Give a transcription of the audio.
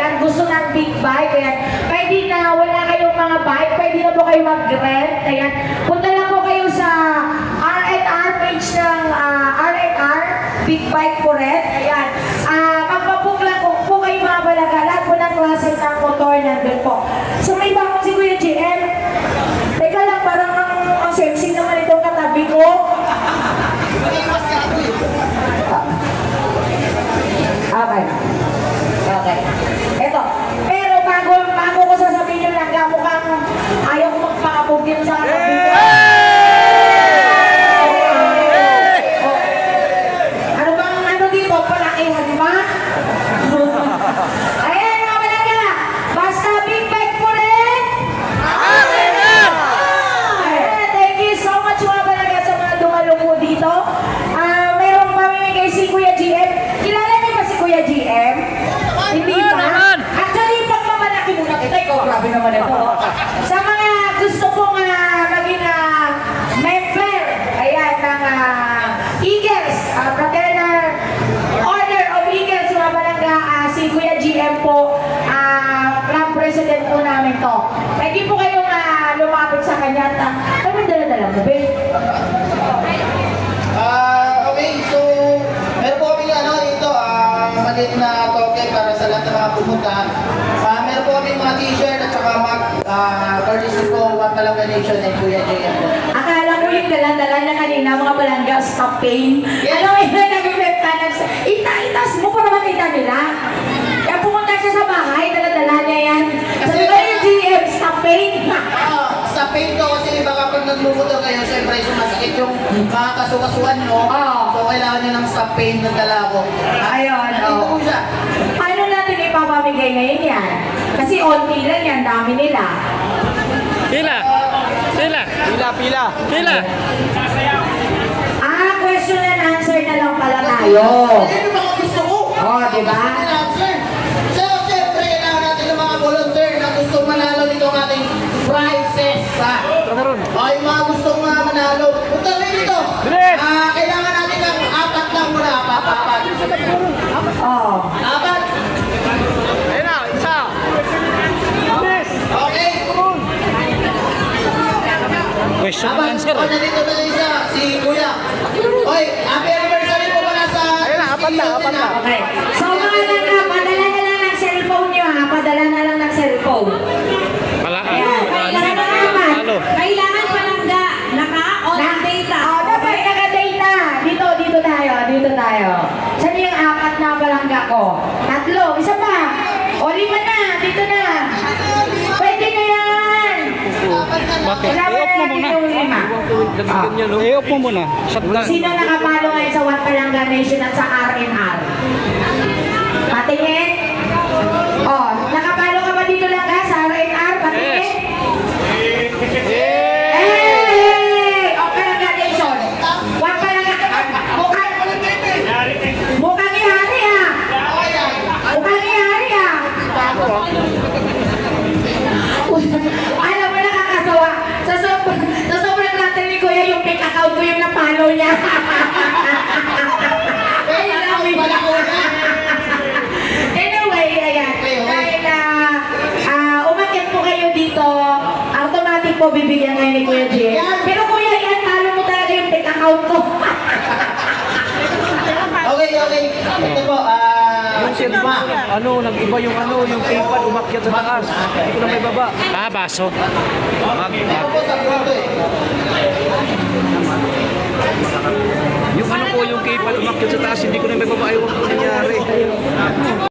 ayan, gusto ng big bike, ayan, pwede na, wala kayong mga bike, pwede na po kayo mag-rent, ayan, punta lang po kayo sa R&R page ng R&R, big bike po rin, ayan, magpabook lang po kayo mga balaga, lahat po ng klase ng motor nandun po. So may bakong si Kuya GM, teka lang, parang ang sexy naman itong katabi ko. Okay. Okay. Eto. Pero bago ko sasabihin yung langga, mukhang ayaw ko magpakabog din sa katabi ko. Ano bang ano dito? Palakihan ba? Ayan mga balaga. Basta big bike po rin. Ayan, thank you so much mga balaga sa mga dumalo po dito. Merong pamimigay si Kuya GM. Kilala niyo ba si Kuya GM? Hindi pa? Actually, pagmamalaki muna kita. Ikaw, grabe naman ito. Sa mga gusto pong maging member, ayan, ng Eagles, Fraternal Order of Eagles, mga balangga, si Kuya GM po, club president po namin to. Pwede po kayong lumapit sa kanya at ano yung dala-dala mo, babe? Okay, so meron po kami dito, maliit na token para sa lahat ng mga pumunta. Meron po kami mga t-shirt at saka courtesy po, One Palangga Nation and Kuya JM po. Akala ko yung dala-dala na kanina, mga balangga, stop pain. Yes. Alam mo yun, nag-inventa na sa... Itas mo para makita nila. Kaya pumunta siya sa bahay, dala-dala niya yan. Sabi ko yung GM, stop pain. Sa pain to kasi baka pag nagmumotor kayo, syempre sumasakit yung mga kasukasuan, no? So kailangan nyo ng stop pain ng dala ko. Ayun, Ito po siya. Paano natin ipapamigay ngayon yan? Kasi onti lang yan, dami nila. Pila. Question and answer na lang pala tayo. Ano yung mga gusto ko? Diba? Answer. So, syempre, kailangan natin ng mga volunteer na gustong manalo nitong ating prizes, yung mga gustong manalo. Punta rin dito. Kailangan natin ng apat lang muna. Apat. Apat. Ayun na, isa. Okay. Question and Apat. answer. O, nandito na isa, si Kuya. Oy, happy anniversary po pala sa... Ayun na, apat na. Okay. So mga langga, padala na lang ng cellphone nyo ha. Padala na lang ng cellphone. Ayan. Kailangan na naman. Kailangan palangga, naka-on data. Dapat naka-data. Dito tayo. Saan yung apat na palangga ko? Tatlo. Isa pa. O, 5 na. Dito na. Pwede na yan. Bakit? Kailangan I-off mo natin muna. yung 5. I-off mo muna. Shutdown. Sino nakapalo ngayon sa One Palangga Nation at sa R&R? Patingin? Nakapalo ka ba dito lang sa R&R? Patingin? Hey! O, Palangga Nation. One Palangga. Mukhang ihari ah. Mukhang ihari ah. Alam mo, nakakatawa. Sa sobrang natin ni Kuya, yung fake account ko yung napalo niya. Ay, love you. Anyway, ayan. Dahil umakyat po kayo dito, automatic po bibigyan kayo ni Kuya Jay. Pero Kuya, yan, talo mo talaga yung fake account ko. Okay. Ito po, Yung silma, nag-iba yung yung keypad, umakyat sa taas. Hindi ko na may baba. Baso. ito po sa photo eh. Yung yung keypad, umakyat sa taas, hindi ko na may baba. Ewan ko nangyari.